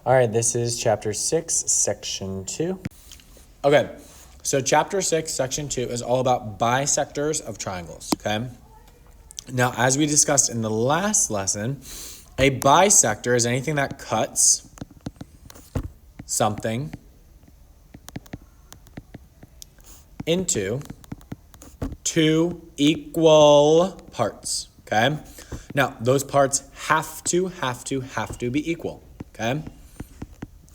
All right, this is chapter 6, section 2. Okay, so chapter 6, section 2 is all about bisectors of triangles, okay? Now, as we discussed in the last lesson, a bisector is anything that cuts something into two equal parts, okay? Now, those parts have to be equal, okay?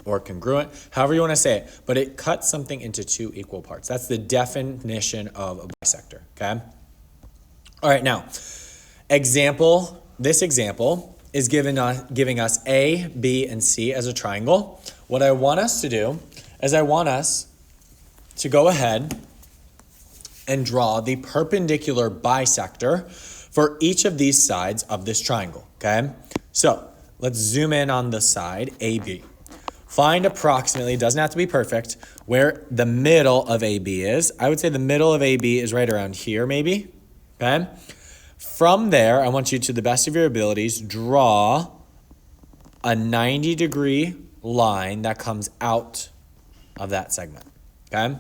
Or congruent, however you want to say it, but it cuts something into two equal parts. That's the definition of a bisector, okay? All right, now, this example is giving us A, B, and C as a triangle. What I want us to do is I want us to go ahead and draw the perpendicular bisector for each of these sides of this triangle, okay? So let's zoom in on the side AB. Find approximately, doesn't have to be perfect, where the middle of AB is. I would say the middle of AB is right around here maybe, okay? From there, I want you to the best of your abilities, draw a 90-degree line that comes out of that segment, okay?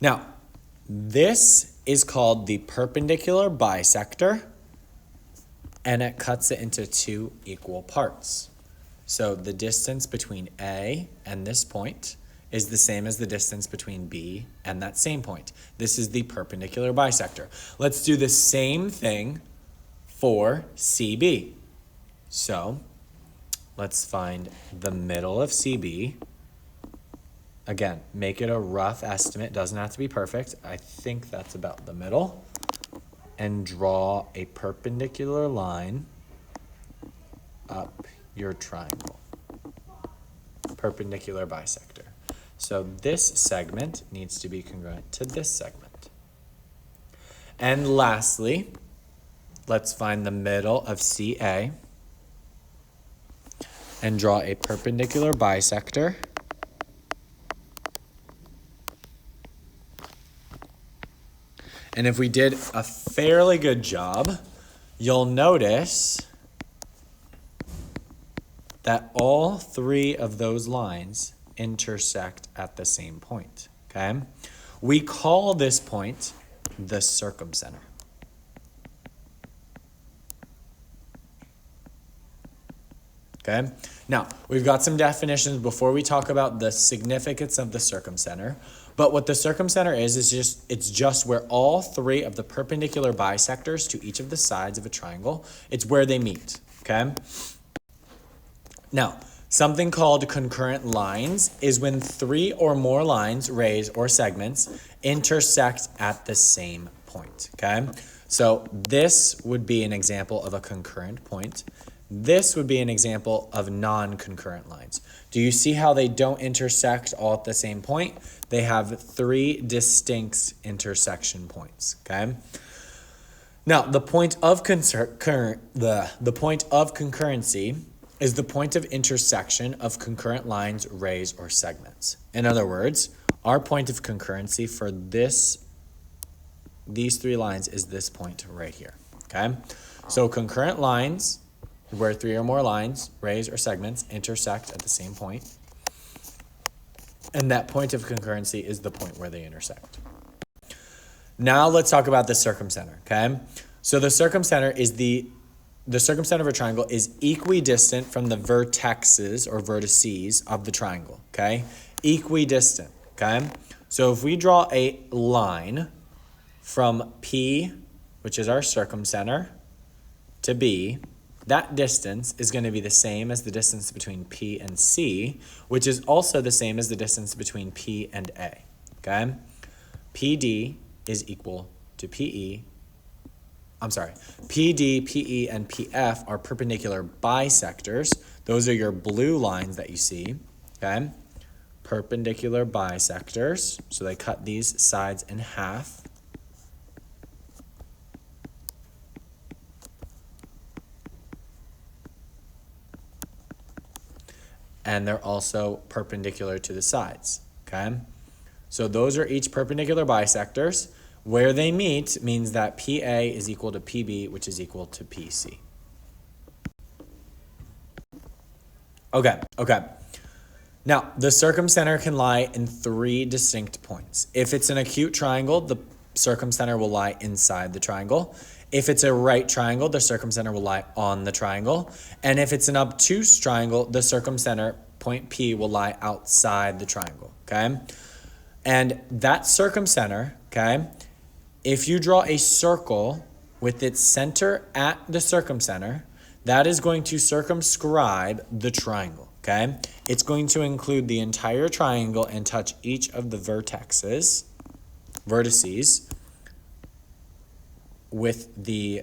Now, this is called the perpendicular bisector, and it cuts it into two equal parts. So the distance between A and this point is the same as the distance between B and that same point. This is the perpendicular bisector. Let's do the same thing for CB. So let's find the middle of CB. Again, make it a rough estimate. Doesn't have to be perfect. I think that's about the middle. And draw a perpendicular line up your triangle. Perpendicular bisector. So this segment needs to be congruent to this segment. And lastly, let's find the middle of CA and draw a perpendicular bisector. And if we did a fairly good job, you'll notice that all three of those lines intersect at the same point, okay? We call this point the circumcenter. Okay, now we've got some definitions before we talk about the significance of the circumcenter. But what the circumcenter is it's just where all three of the perpendicular bisectors to each of the sides of a triangle, it's where they meet, okay? Now, something called concurrent lines is when three or more lines, rays, or segments intersect at the same point, okay? So this would be an example of a concurrent point. This would be an example of non-concurrent lines. Do you see how they don't intersect all at the same point? They have three distinct intersection points, okay? Now, the point of concurrency is the point of intersection of concurrent lines, rays, or segments. In other words, our point of concurrency for these three lines is this point right here, okay? So concurrent lines, where three or more lines, rays, or segments intersect at the same point. And that point of concurrency is the point where they intersect. Now let's talk about the circumcenter, okay? So the circumcenter of a triangle is equidistant from the vertexes or vertices of the triangle, okay? Equidistant, okay? So if we draw a line from P, which is our circumcenter, to B, that distance is going to be the same as the distance between P and C, which is also the same as the distance between P and A, okay? PD is equal to PE. PD, PE, and PF are perpendicular bisectors. Those are your blue lines that you see, okay? Perpendicular bisectors, so they cut these sides in half. And they're also perpendicular to the sides, okay? So those are each perpendicular bisectors. Where they meet means that PA is equal to PB, which is equal to PC. Okay. Now, the circumcenter can lie in 3 distinct points. If it's an acute triangle, the circumcenter will lie inside the triangle. If it's a right triangle, the circumcenter will lie on the triangle. And if it's an obtuse triangle, the circumcenter, point P, will lie outside the triangle, okay? And that circumcenter, okay, if you draw a circle with its center at the circumcenter, that is going to circumscribe the triangle, okay? It's going to include the entire triangle and touch each of the vertices with the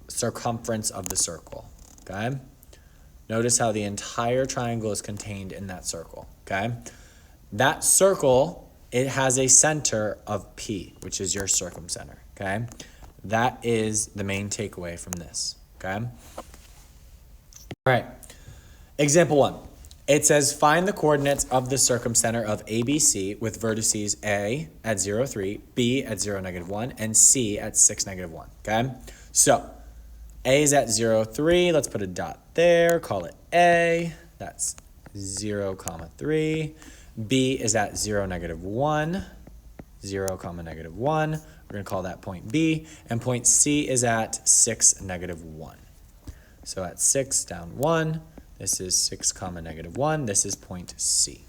circumference of the circle, okay? Notice how the entire triangle is contained in that circle, okay? That circle, it has a center of P, which is your circumcenter, okay? That is the main takeaway from this, okay? All right, example 1. It says, find the coordinates of the circumcenter of ABC with vertices A at 0, 3, B at 0, -1, and C at 6, -1, okay? So, A is at 0, 3. Let's put a dot there. Call it A. That's 0, 3. B is at 0, -1. 0, -1. We're going to call that point B. And point C is at 6, -1. So at 6, down 1. This is 6, -1. This is point C.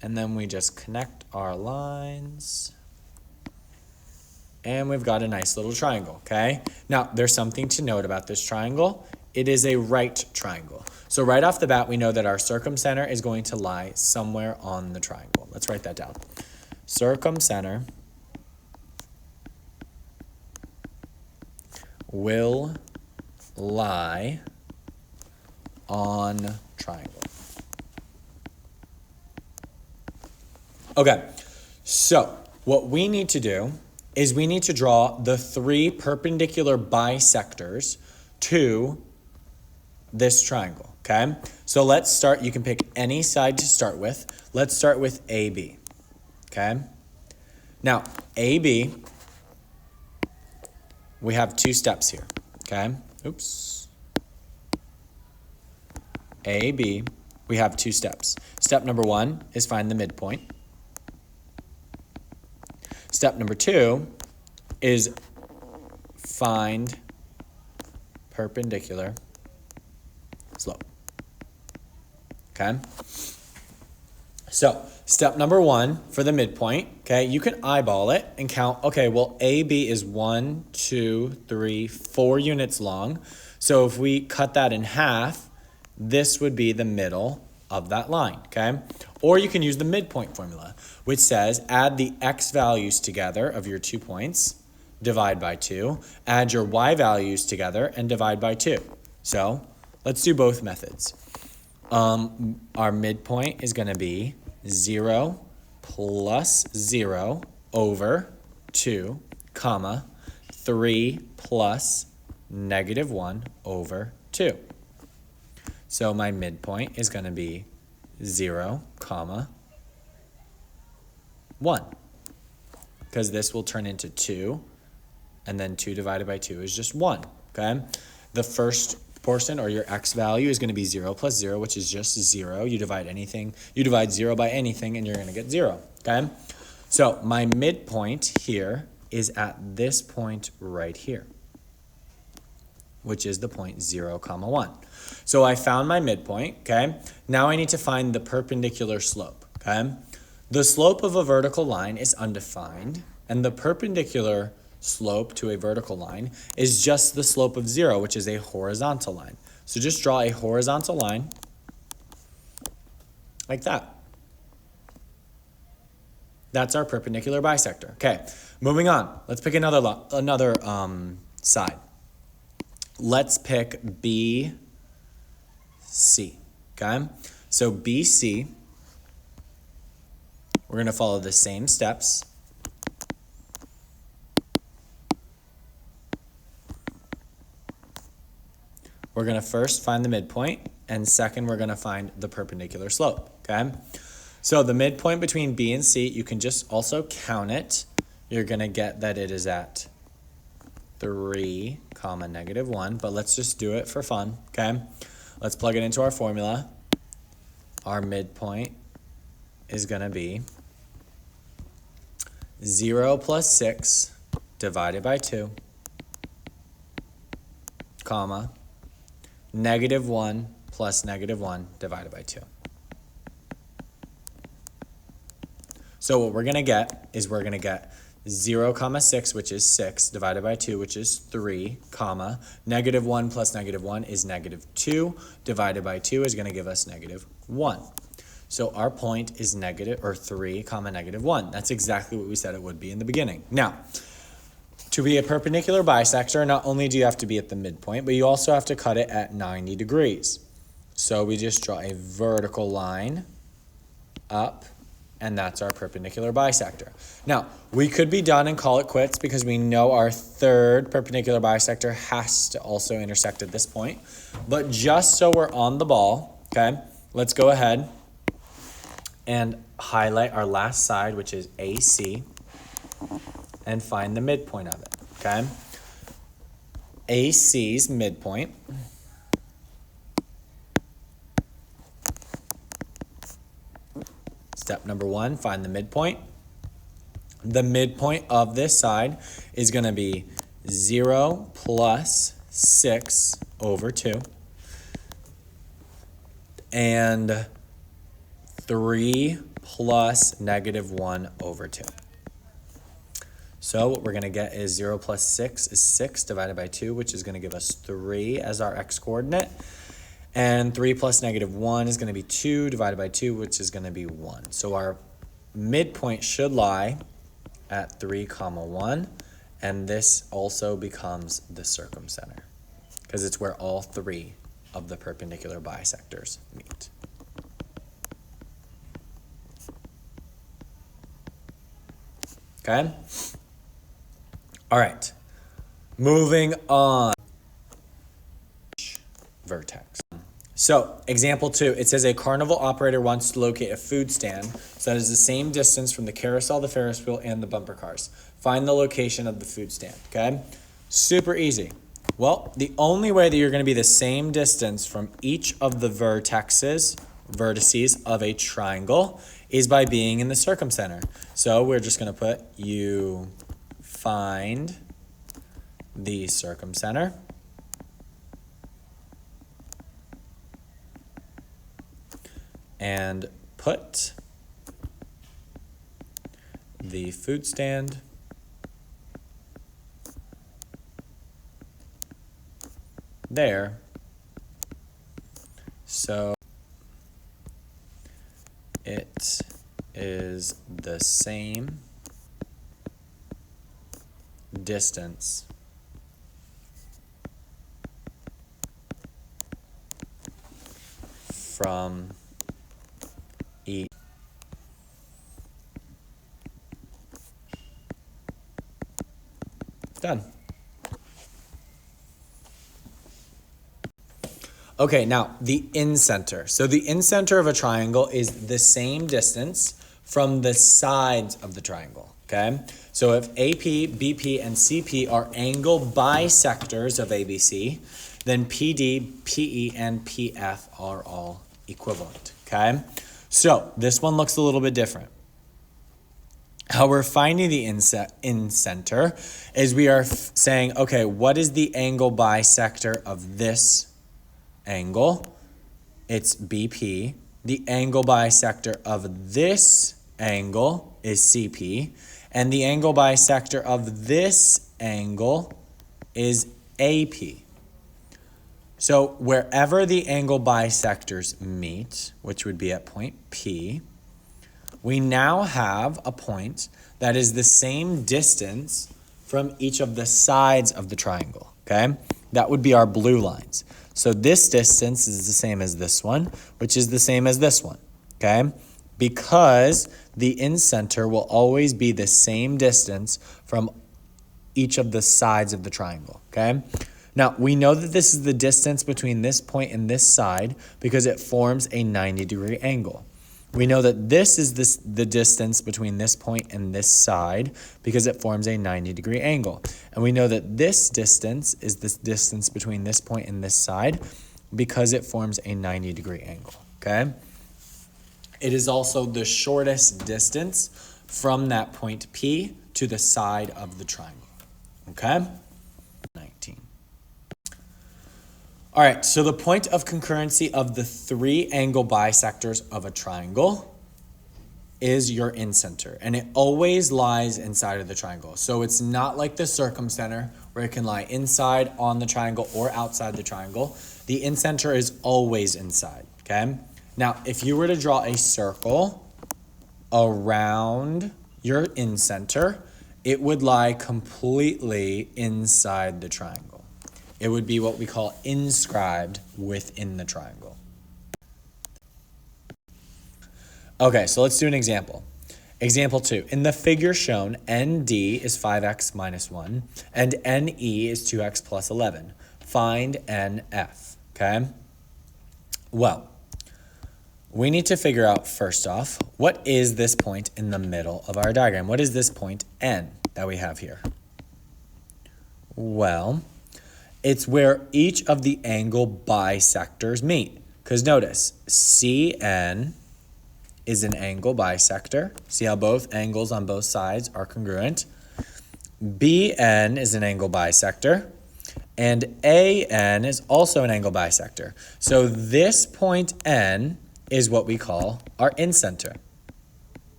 And then we just connect our lines. And we've got a nice little triangle, okay? Now, there's something to note about this triangle. It is a right triangle. So right off the bat, we know that our circumcenter is going to lie somewhere on the triangle. Let's write that down. Circumcenter will lie on triangle. Okay, so what we need to do is we need to draw the 3 perpendicular bisectors to this triangle, okay? So let's start, you can pick any side to start with. Let's start with AB, okay? Now, AB, we have 2 steps here, okay? Oops. AB, we have 2 steps. Step number 1 is find the midpoint. Step number 2 is find perpendicular slope. Okay? So, step number 1 for the midpoint, okay, you can eyeball it and count, okay, well, AB is 1, 2, 3, 4 units long. So if we cut that in half, this would be the middle of that line, okay? Or you can use the midpoint formula, which says add the x values together of your 2 points, divide by 2, add your y values together, and divide by 2. So let's do both methods. Our midpoint is going to be 0 plus 0 over 2, comma, 3 plus -1 over 2. So my midpoint is going to be 0, comma, 1. Because this will turn into 2, and then 2 divided by 2 is just 1, okay? The first portion, or your x value, is going to be 0 plus 0, which is just 0. You divide 0 by anything, and you're going to get 0, okay? So my midpoint here is at this point right here, which is the point 0, 1. So I found my midpoint, okay? Now I need to find the perpendicular slope, okay? The slope of a vertical line is undefined, and the perpendicular slope to a vertical line is just the slope of 0, which is a horizontal line. So just draw a horizontal line like that. That's our perpendicular bisector. Okay, moving on. Let's pick another side. Let's pick BC, okay? So BC, we're going to follow the same steps. We're going to first find the midpoint, and second, we're going to find the perpendicular slope, okay? So the midpoint between B and C, you can just also count it. You're going to get that it is at 3, -1, but let's just do it for fun, okay? Let's plug it into our formula. Our midpoint is going to be 0 plus 6 divided by 2, comma, -1 plus -1 divided by 2. So what we're going to get is we're going to get 0, comma 6, which is 6, divided by 2, which is 3, comma, -1 plus -1 is -2, divided by 2 is going to give us -1. So our point is 3, comma, -1. That's exactly what we said it would be in the beginning. Now, to be a perpendicular bisector, not only do you have to be at the midpoint, but you also have to cut it at 90 degrees. So we just draw a vertical line up, and that's our perpendicular bisector. Now, we could be done and call it quits because we know our third perpendicular bisector has to also intersect at this point. But just so we're on the ball, okay, let's go ahead and highlight our last side, which is AC, and find the midpoint of it, okay? AC's midpoint step number 1, find the midpoint. The midpoint of this side is going to be 0 plus 6 over 2 and 3 plus -1 over 2. So what we're going to get is 0 plus 6 is 6 divided by 2, which is going to give us 3 as our x-coordinate. And 3 plus -1 is going to be 2 divided by 2, which is going to be 1. So our midpoint should lie at 3, comma 1. And this also becomes the circumcenter because it's where all three of the perpendicular bisectors meet. Okay? All right. Moving on. Vertex. So, example 2, it says a carnival operator wants to locate a food stand so that is the same distance from the carousel, the Ferris wheel, and the bumper cars. Find the location of the food stand, okay? Super easy. Well, the only way that you're going to be the same distance from each of the vertices of a triangle is by being in the circumcenter. So, we're just going to put you find the circumcenter. And put the food stand there. So it is the same distance from each. Done. Okay, now the in-center. So the in-center of a triangle is the same distance from the sides of the triangle, okay? So if AP, BP, and CP are angle bisectors of ABC, then PD, PE, and PF are all equivalent, okay? So this one looks a little bit different. How we're finding the in-center is we are saying, okay, what is the angle bisector of this angle? It's BP. The angle bisector of this angle is CP. And the angle bisector of this angle is AP. So wherever the angle bisectors meet, which would be at point P, we now have a point that is the same distance from each of the sides of the triangle, okay? That would be our blue lines. So this distance is the same as this one, which is the same as this one, okay? Because the in-center will always be the same distance from each of the sides of the triangle, okay? Now, we know that this is the distance between this point and this side because it forms a 90-degree angle. We know that this is the distance between this point and this side because it forms a 90-degree angle. And we know that this distance is the distance between this point and this side because it forms a 90-degree angle, okay? It is also the shortest distance from that point P to the side of the triangle, okay? 19. All right, so the point of concurrency of the three angle bisectors of a triangle is your incenter, and it always lies inside of the triangle. So it's not like the circumcenter where it can lie inside on the triangle or outside the triangle. The incenter is always inside, okay? Now, if you were to draw a circle around your incenter, it would lie completely inside the triangle. It would be what we call inscribed within the triangle. Okay, so let's do an example. Example 2. In the figure shown, ND is 5x minus 1 and NE is 2x plus 11. Find NF, okay? Well, we need to figure out first off, what is this point in the middle of our diagram? What is this point N that we have here? Well, it's where each of the angle bisectors meet. Because notice, CN is an angle bisector. See how both angles on both sides are congruent. BN is an angle bisector. And AN is also an angle bisector. So this point N is what we call our incenter.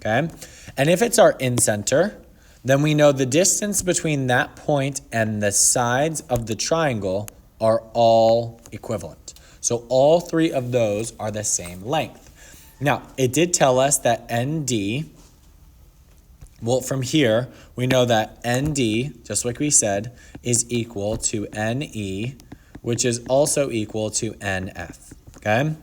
Okay? And if it's our incenter, then we know the distance between that point and the sides of the triangle are all equivalent. So all three of those are the same length. Now, it did tell us that ND, well, from here, we know that ND, just like we said, is equal to NE, which is also equal to NF, okay?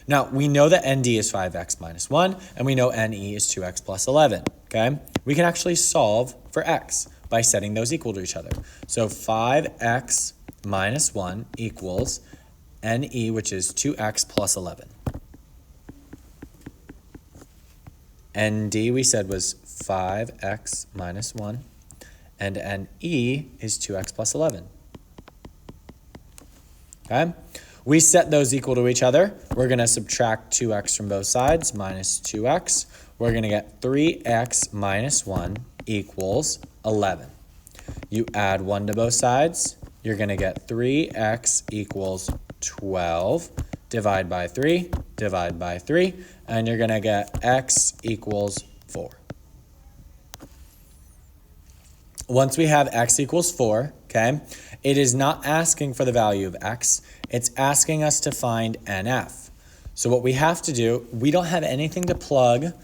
Now, we know that ND is 5x minus 1, and we know NE is 2x plus 11, okay? We can actually solve for x by setting those equal to each other. So 5x minus 1 equals NE, which is 2x plus 11. ND we said was 5x minus 1, and NE is 2x plus 11. Okay? We set those equal to each other. We're going to subtract 2x from both sides, minus 2x. We're going to get 3x minus 1 equals 11. You add 1 to both sides, you're going to get 3x equals 12. Divide by 3, divide by 3, and you're going to get x equals 4. Once we have x equals 4, okay, it is not asking for the value of x. It's asking us to find NF. So what we have to do, we don't have anything to plug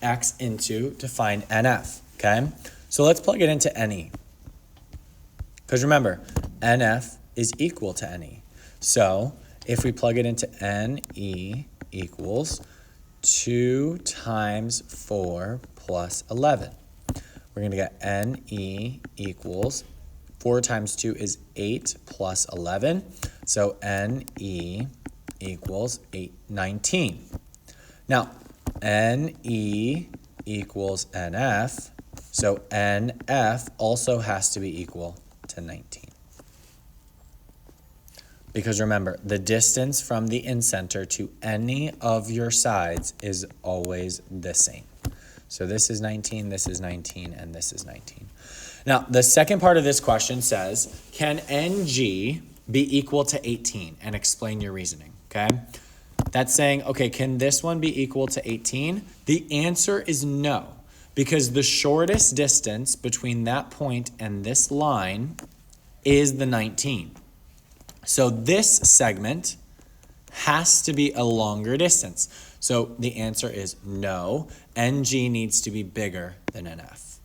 x into to find NF, okay? So let's plug it into NE. Because remember, NF is equal to NE. So if we plug it into NE equals 2 times 4 plus 11. We're going to get NE equals 4 times 2 is 8 plus 11. So NE equals 19. Now, NE equals NF. So NF also has to be equal to 19. Because remember, the distance from the incenter to any of your sides is always the same. So this is 19, this is 19, and this is 19. Now, the second part of this question says, can NG be equal to 18? And explain your reasoning, okay? That's saying, okay, can this one be equal to 18? The answer is no, because the shortest distance between that point and this line is the 19. So this segment has to be a longer distance. So the answer is no. NG needs to be bigger than NF.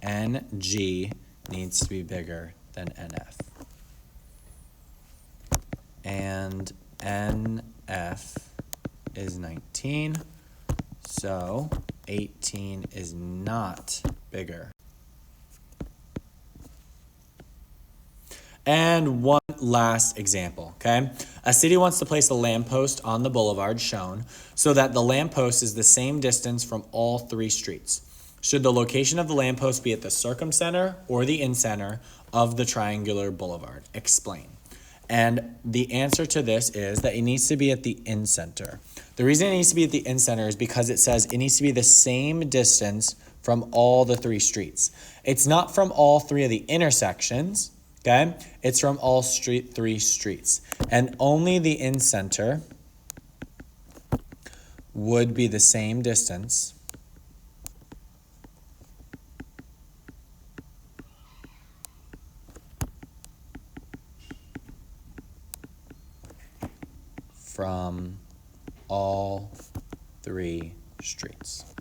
NG needs to be bigger than NF. And NF is 19. So 18 is not bigger. And one last example, okay? A city wants to place a lamppost on the boulevard shown so that the lamppost is the same distance from all three streets. Should the location of the lamppost be at the circumcenter or the in-center of the triangular boulevard? Explain. And the answer to this is that it needs to be at the in-center. The reason it needs to be at the in-center is because it says it needs to be the same distance from all the three streets. It's not from all three of the intersections, okay? It's from all three streets. And only the in-center would be the same distance from all three streets.